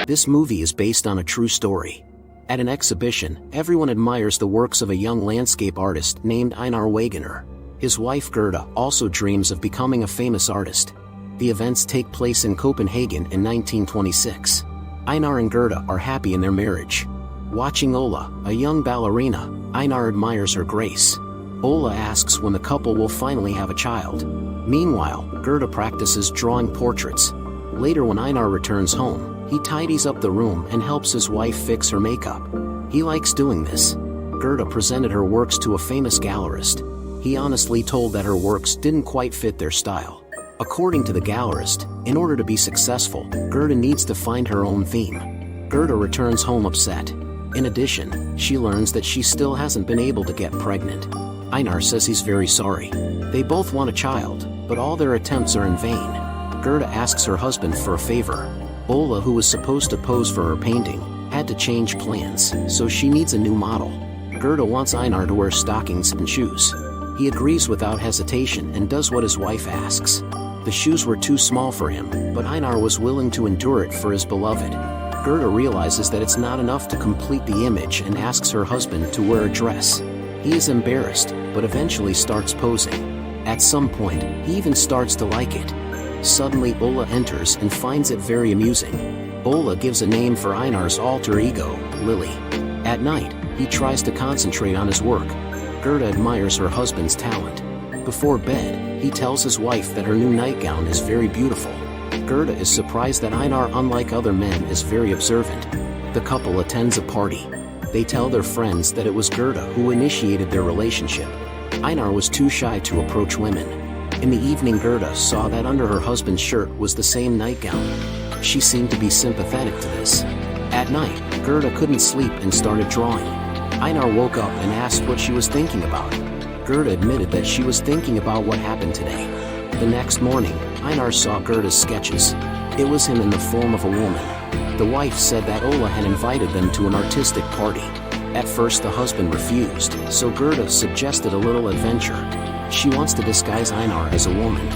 This movie is based on a true story. At an exhibition, everyone admires the works of a young landscape artist named Einar Wegener. His wife Gerda also dreams of becoming a famous artist. The events take place in Copenhagen in 1926. Einar and Gerda are happy in their marriage. Watching Ola, a young ballerina, Einar admires her grace. Ola asks when the couple will finally have a child. Meanwhile, Gerda practices drawing portraits. Later, when Einar returns home, he tidies up the room and helps his wife fix her makeup. He likes doing this. Gerda presented her works to a famous gallerist. He honestly told that her works didn't quite fit their style. According to the gallerist, in order to be successful, Gerda needs to find her own theme. Gerda returns home upset. In addition, she learns that she still hasn't been able to get pregnant. Einar says he's very sorry. They both want a child, but all their attempts are in vain. Gerda asks her husband for a favor. Ola, who was supposed to pose for her painting, had to change plans, so she needs a new model. Gerda wants Einar to wear stockings and shoes. He agrees without hesitation and does what his wife asks. The shoes were too small for him, but Einar was willing to endure it for his beloved. Gerda realizes that it's not enough to complete the image and asks her husband to wear a dress. He is embarrassed, but eventually starts posing. At some point, he even starts to like it. Suddenly Ola enters and finds it very amusing. Ola gives a name for Einar's alter ego, Lily. At night, he tries to concentrate on his work. Gerda admires her husband's talent. Before bed, he tells his wife that her new nightgown is very beautiful. Gerda is surprised that Einar, unlike other men, is very observant. The couple attends a party. They tell their friends that it was Gerda who initiated their relationship. Einar was too shy to approach women. In the evening, Gerda saw that under her husband's shirt was the same nightgown. She seemed to be sympathetic to this. At night, Gerda couldn't sleep and started drawing. Einar woke up and asked what she was thinking about. Gerda admitted that she was thinking about what happened today. The next morning, Einar saw Gerda's sketches. It was him in the form of a woman. The wife said that Ola had invited them to an artistic party. At first the husband refused, so Gerda suggested a little adventure. She wants to disguise Einar as a woman.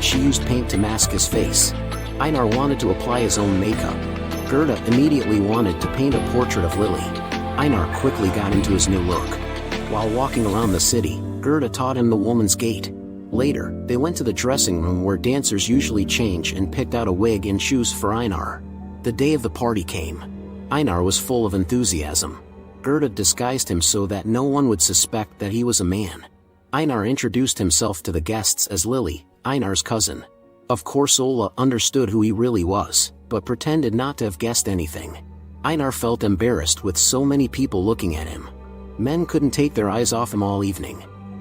She used paint to mask his face. Einar wanted to apply his own makeup. Gerda immediately wanted to paint a portrait of Lily. Einar quickly got into his new look. While walking around the city, Gerda taught him the woman's gait. Later, they went to the dressing room where dancers usually change and picked out a wig and shoes for Einar. The day of the party came. Einar was full of enthusiasm. Gerda disguised him so that no one would suspect that he was a man. Einar introduced himself to the guests as Lily, Einar's cousin. Of course Ola understood who he really was, but pretended not to have guessed anything. Einar felt embarrassed with so many people looking at him. Men couldn't take their eyes off him all evening.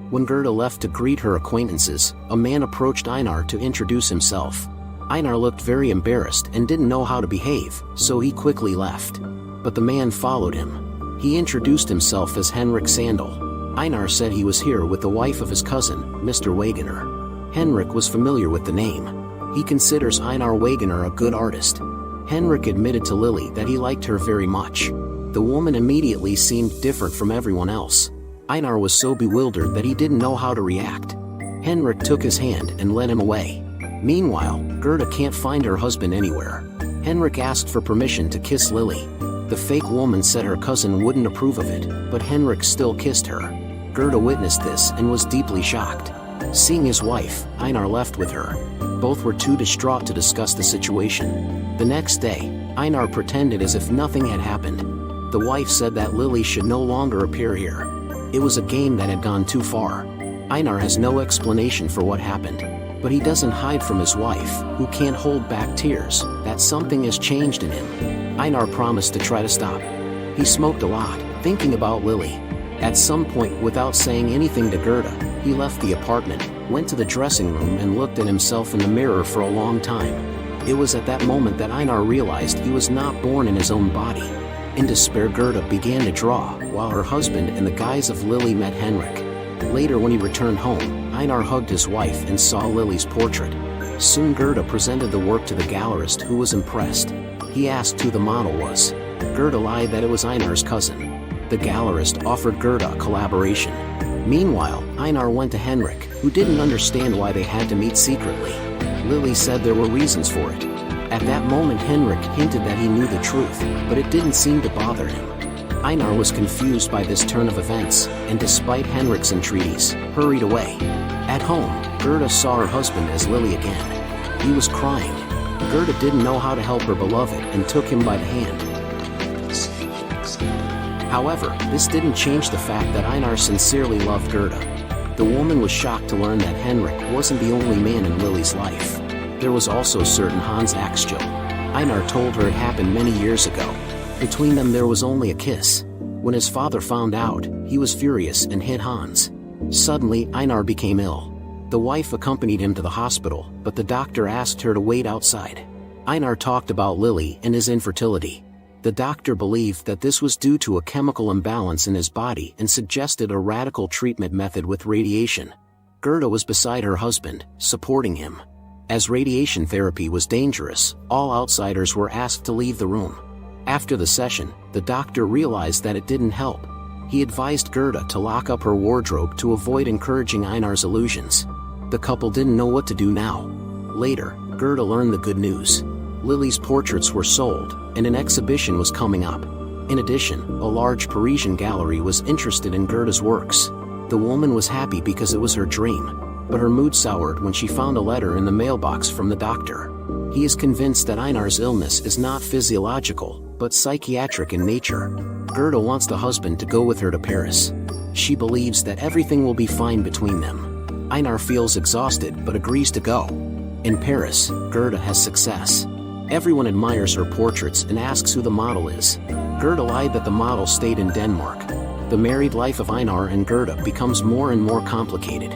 When Gerda left to greet her acquaintances, a man approached Einar to introduce himself. Einar looked very embarrassed and didn't know how to behave, so he quickly left. But the man followed him. He introduced himself as Henrik Sandal. Einar said he was here with the wife of his cousin, Mr. Wegener. Henrik was familiar with the name. He considers Einar Wegener a good artist. Henrik admitted to Lily that he liked her very much. The woman immediately seemed different from everyone else. Einar was so bewildered that he didn't know how to react. Henrik took his hand and led him away. Meanwhile, Gerda can't find her husband anywhere. Henrik asked for permission to kiss Lily. The fake woman said her cousin wouldn't approve of it, but Henrik still kissed her. Gerda witnessed this and was deeply shocked. Seeing his wife, Einar left with her. Both were too distraught to discuss the situation. The next day, Einar pretended as if nothing had happened. The wife said that Lily should no longer appear here. It was a game that had gone too far. Einar has no explanation for what happened, but he doesn't hide from his wife, who can't hold back tears, that something has changed in him. Einar promised to try to stop. He smoked a lot, thinking about Lily. At some point, without saying anything to Gerda, he left the apartment, went to the dressing room and looked at himself in the mirror for a long time. It was at that moment that Einar realized he was not born in his own body. In despair, Gerda began to draw, while her husband in the guise of Lily met Henrik. Later, when he returned home, Einar hugged his wife and saw Lily's portrait. Soon Gerda presented the work to the gallerist, who was impressed. He asked who the model was. Gerda lied that it was Einar's cousin. The gallerist offered Gerda a collaboration. Meanwhile, Einar went to Henrik, who didn't understand why they had to meet secretly. Lily said there were reasons for it. At that moment Henrik hinted that he knew the truth, but it didn't seem to bother him. Einar was confused by this turn of events, and despite Henrik's entreaties, hurried away. At home, Gerda saw her husband as Lily again. He was crying. Gerda didn't know how to help her beloved and took him by the hand. However, this didn't change the fact that Einar sincerely loved Gerda. The woman was shocked to learn that Henrik wasn't the only man in Lily's life. There was also certain Hans Axel. Einar told her it happened many years ago. Between them there was only a kiss. When his father found out, he was furious and hit Hans. Suddenly, Einar became ill. The wife accompanied him to the hospital, but the doctor asked her to wait outside. Einar talked about Lily and his infertility. The doctor believed that this was due to a chemical imbalance in his body and suggested a radical treatment method with radiation. Gerda was beside her husband, supporting him. As radiation therapy was dangerous, all outsiders were asked to leave the room. After the session, the doctor realized that it didn't help. He advised Gerda to lock up her wardrobe to avoid encouraging Einar's illusions. The couple didn't know what to do now. Later, Gerda learned the good news. Lily's portraits were sold, and an exhibition was coming up. In addition, a large Parisian gallery was interested in Gerda's works. The woman was happy because it was her dream, but her mood soured when she found a letter in the mailbox from the doctor. He is convinced that Einar's illness is not physiological, but psychiatric in nature. Gerda wants the husband to go with her to Paris. She believes that everything will be fine between them. Einar feels exhausted but agrees to go. In Paris, Gerda has success. Everyone admires her portraits and asks who the model is. Gerda lied that the model stayed in Denmark. The married life of Einar and Gerda becomes more and more complicated.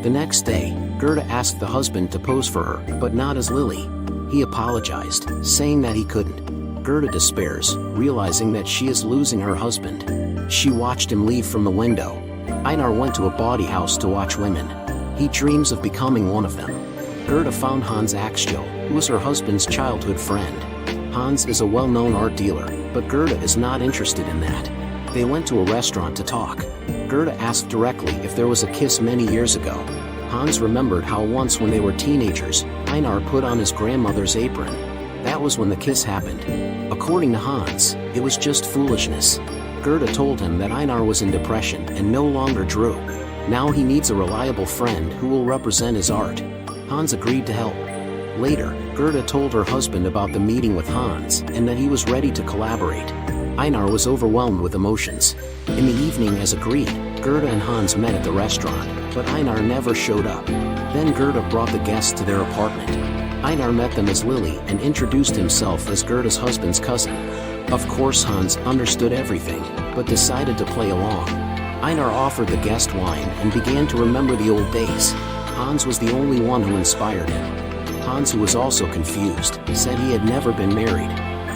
The next day, Gerda asked the husband to pose for her, but not as Lily. He apologized, saying that he couldn't. Gerda despairs, realizing that she is losing her husband. She watched him leave from the window. Einar went to a bawdy house to watch women. He dreams of becoming one of them. Gerda found Hans Axel, who was her husband's childhood friend. Hans is a well-known art dealer, but Gerda is not interested in that. They went to a restaurant to talk. Gerda asked directly if there was a kiss many years ago. Hans remembered how once when they were teenagers, Einar put on his grandmother's apron. That was when the kiss happened. According to Hans, it was just foolishness. Gerda told him that Einar was in depression and no longer drew. Now he needs a reliable friend who will represent his art. Hans agreed to help. Later, Gerda told her husband about the meeting with Hans and that he was ready to collaborate. Einar was overwhelmed with emotions. In the evening as agreed, Gerda and Hans met at the restaurant, but Einar never showed up. Then Gerda brought the guests to their apartment. Einar met them as Lily and introduced himself as Gerda's husband's cousin. Of course Hans understood everything, but decided to play along. Einar offered the guest wine and began to remember the old days. Hans was the only one who inspired him. Hans, who was also confused, said he had never been married.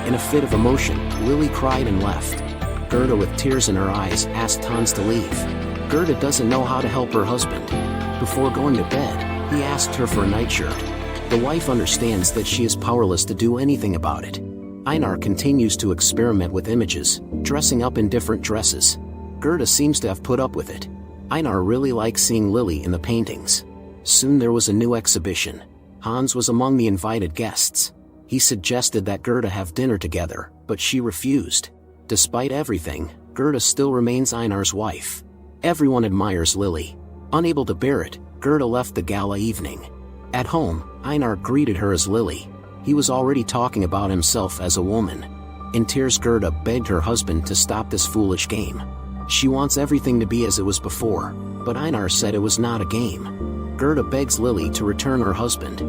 In a fit of emotion, Lily cried and left. Gerda, with tears in her eyes, asked Hans to leave. Gerda doesn't know how to help her husband. Before going to bed, he asked her for a nightshirt. The wife understands that she is powerless to do anything about it. Einar continues to experiment with images, dressing up in different dresses. Gerda seems to have put up with it. Einar really likes seeing Lily in the paintings. Soon there was a new exhibition. Hans was among the invited guests. He suggested that Gerda have dinner together, but she refused. Despite everything, Gerda still remains Einar's wife. Everyone admires Lily. Unable to bear it, Gerda left the gala evening. At home, Einar greeted her as Lily. He was already talking about himself as a woman. In tears, Gerda begged her husband to stop this foolish game. She wants everything to be as it was before, but Einar said it was not a game. Gerda begs Lily to return her husband.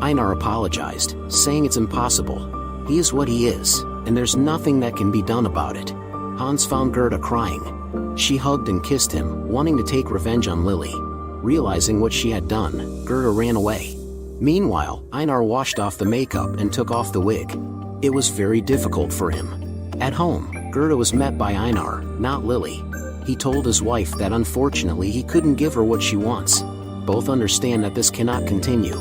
Einar apologized, saying it's impossible. He is what he is, and there's nothing that can be done about it. Hans found Gerda crying. She hugged and kissed him, wanting to take revenge on Lily. Realizing what she had done, Gerda ran away. Meanwhile, Einar washed off the makeup and took off the wig. It was very difficult for him. At home, Gerda was met by Einar, not Lily. He told his wife that unfortunately he couldn't give her what she wants. Both understand that this cannot continue.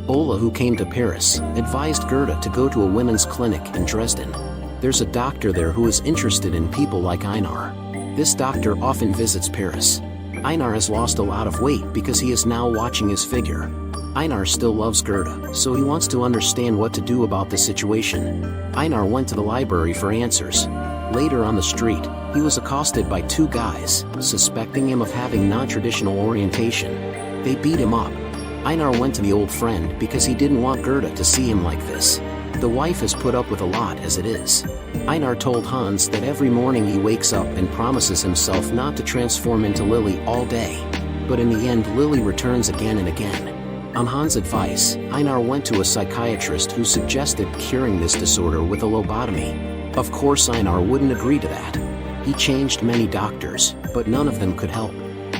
Ola, who came to Paris, advised Gerda to go to a women's clinic in Dresden. There's a doctor there who is interested in people like Einar. This doctor often visits Paris. Einar has lost a lot of weight because he is now watching his figure. Einar still loves Gerda, so he wants to understand what to do about the situation. Einar went to the library for answers. Later on the street, he was accosted by two guys, suspecting him of having non-traditional orientation. They beat him up. Einar went to the old friend because he didn't want Gerda to see him like this. The wife has put up with a lot as it is. Einar told Hans that every morning he wakes up and promises himself not to transform into Lily all day. But in the end, Lily returns again and again. On Hans' advice, Einar went to a psychiatrist who suggested curing this disorder with a lobotomy. Of course, Einar wouldn't agree to that. He changed many doctors, but none of them could help.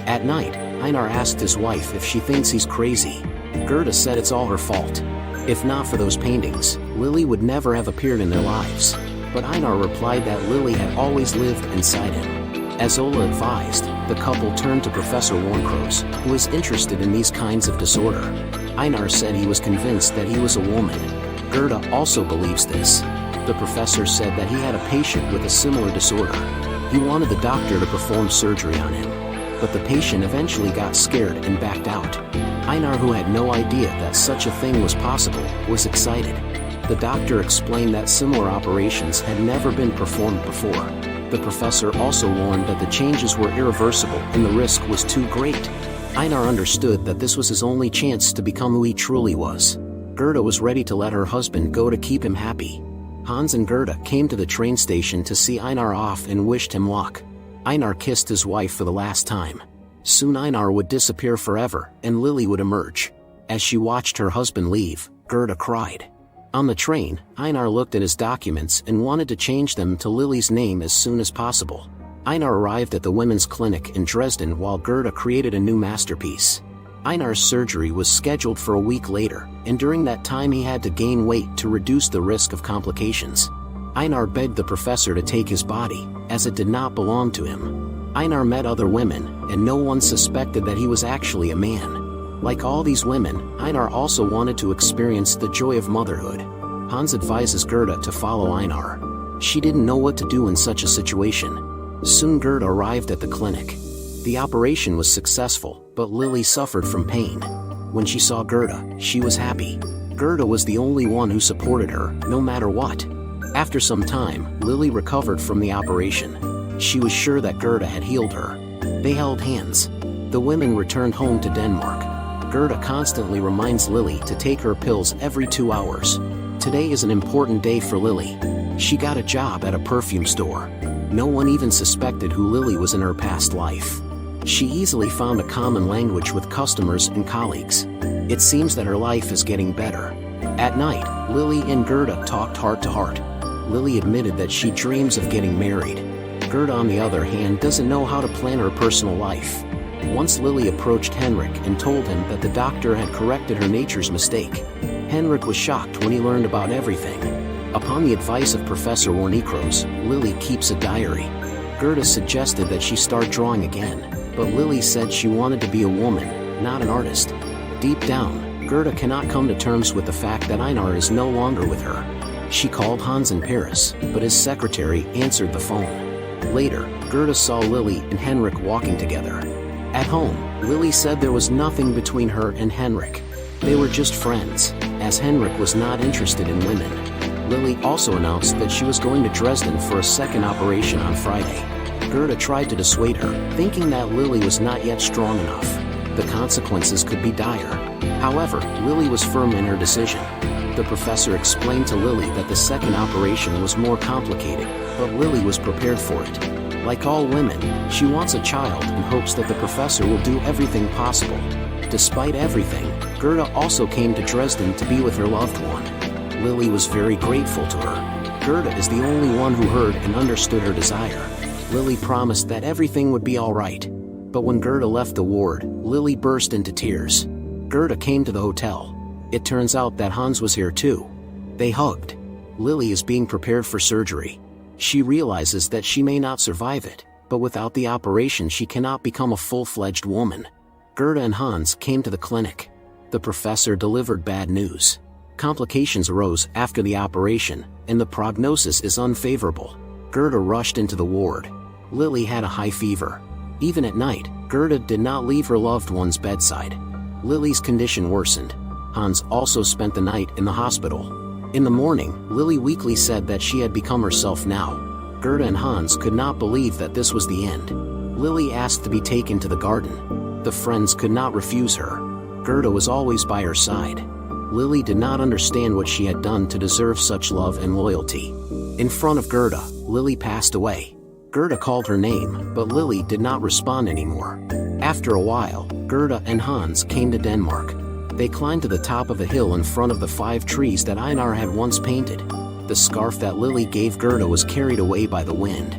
At night, Einar asked his wife if she thinks he's crazy. Gerda said it's all her fault. If not for those paintings, Lily would never have appeared in their lives. But Einar replied that Lily had always lived inside him. As Ola advised, the couple turned to Professor Warncross, who is interested in these kinds of disorder. Einar said he was convinced that he was a woman. Gerda also believes this. The professor said that he had a patient with a similar disorder. He wanted the doctor to perform surgery on him. But the patient eventually got scared and backed out. Einar, who had no idea that such a thing was possible, was excited. The doctor explained that similar operations had never been performed before. The professor also warned that the changes were irreversible and the risk was too great. Einar understood that this was his only chance to become who he truly was. Gerda was ready to let her husband go to keep him happy. Hans and Gerda came to the train station to see Einar off and wished him luck. Einar kissed his wife for the last time. Soon Einar would disappear forever, and Lily would emerge. As she watched her husband leave, Gerda cried. On the train, Einar looked at his documents and wanted to change them to Lily's name as soon as possible. Einar arrived at the women's clinic in Dresden while Gerda created a new masterpiece. Einar's surgery was scheduled for a week later, and during that time he had to gain weight to reduce the risk of complications. Einar begged the professor to take his body, as it did not belong to him. Einar met other women, and no one suspected that he was actually a man. Like all these women, Einar also wanted to experience the joy of motherhood. Hans advises Gerda to follow Einar. She didn't know what to do in such a situation. Soon Gerda arrived at the clinic. The operation was successful, but Lily suffered from pain. When she saw Gerda, she was happy. Gerda was the only one who supported her, no matter what. After some time, Lily recovered from the operation. She was sure that Gerda had healed her. They held hands. The women returned home to Denmark. Gerda constantly reminds Lily to take her pills every 2 hours. Today is an important day for Lily. She got a job at a perfume store. No one even suspected who Lily was in her past life. She easily found a common language with customers and colleagues. It seems that her life is getting better. At night, Lily and Gerda talked heart to heart. Lily admitted that she dreams of getting married. Gerda, on the other hand, doesn't know how to plan her personal life. Once Lily approached Henrik and told him that the doctor had corrected her nature's mistake. Henrik was shocked when he learned about everything. Upon the advice of Professor Warncross, Lily keeps a diary. Gerda suggested that she start drawing again, but Lily said she wanted to be a woman, not an artist. Deep down, Gerda cannot come to terms with the fact that Einar is no longer with her. She called Hans in Paris, but his secretary answered the phone. Later, Gerda saw Lily and Henrik walking together. At home, Lily said there was nothing between her and Henrik. They were just friends, as Henrik was not interested in women. Lily also announced that she was going to Dresden for a second operation on Friday. Gerda tried to dissuade her, thinking that Lily was not yet strong enough. The consequences could be dire. However, Lily was firm in her decision. The professor explained to Lily that the second operation was more complicated, but Lily was prepared for it. Like all women, she wants a child and hopes that the professor will do everything possible. Despite everything, Gerda also came to Dresden to be with her loved one. Lily was very grateful to her. Gerda is the only one who heard and understood her desire. Lily promised that everything would be all right. But when Gerda left the ward, Lily burst into tears. Gerda came to the hotel. It turns out that Hans was here too. They hugged. Lily is being prepared for surgery. She realizes that she may not survive it, but without the operation she cannot become a full-fledged woman. Gerda and Hans came to the clinic. The professor delivered bad news. Complications arose after the operation, and the prognosis is unfavorable. Gerda rushed into the ward. Lily had a high fever. Even at night, Gerda did not leave her loved one's bedside. Lily's condition worsened. Hans also spent the night in the hospital. In the morning, Lily weakly said that she had become herself now. Gerda and Hans could not believe that this was the end. Lily asked to be taken to the garden. The friends could not refuse her. Gerda was always by her side. Lily did not understand what she had done to deserve such love and loyalty. In front of Gerda, Lily passed away. Gerda called her name, but Lily did not respond anymore. After a while, Gerda and Hans came to Denmark. They climbed to the top of a hill in front of the 5 trees that Einar had once painted. The scarf that Lily gave Gerda was carried away by the wind.